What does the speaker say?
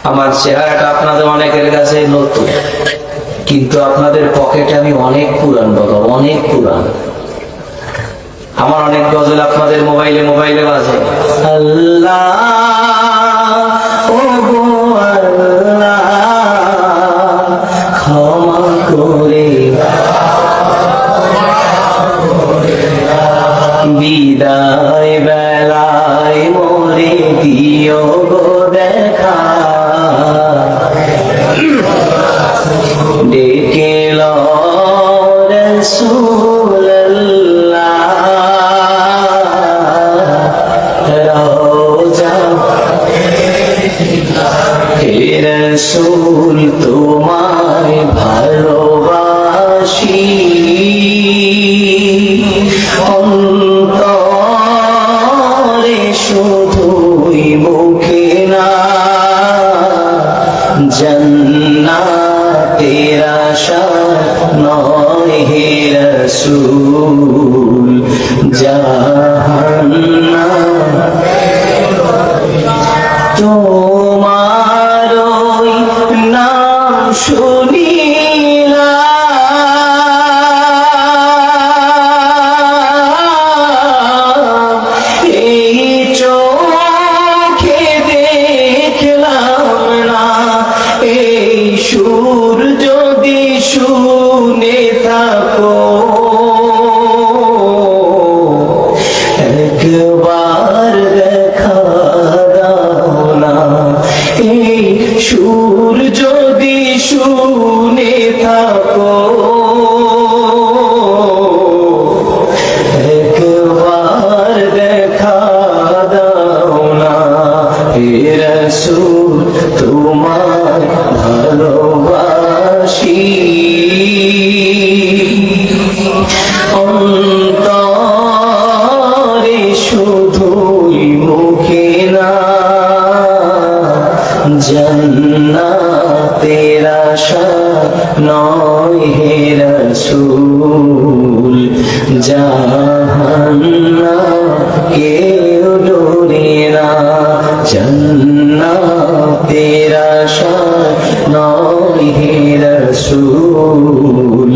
আমার চেহারাটা আপনাদের অনেকের কাছে নতুন, কিন্তু আপনাদের পকেটে আমি অনেক পুরান বাবা, অনেক পুরান। আমার অনেক গজল আপনাদের মোবাইলে মোবাইলে বাজে। আল্লাহ ও গো আল্লাহ ক্ষমা করে বিদায় বেলায় মোরে দিও গো দেখা, ডেকে লো রাসূলুল্লাহ রওজা, হে রাসূল তোমায় ভালোবাসি, অন্তরে শুধুই মুখে না, জান্নাতের আশা নয় হে রাসূল, জাহান্নাম তোমার ওই নাম শুনিলাম, এই চোখে দেখলাম না, এই সুর যদি শুনে থাকো একবার দেখা দাও না, এই সুর যদি শুনে থাকো একবার দেখা দাও না, হে রাসূল তোমায় ভালোবাসি, অন্তরে শুধুই মুখে না, জান্নাতের আশা নয় হে রাসূল, জাহান্নাম কেউ ডোরে না, জান্নাতের আশা নয় হে রাসূল,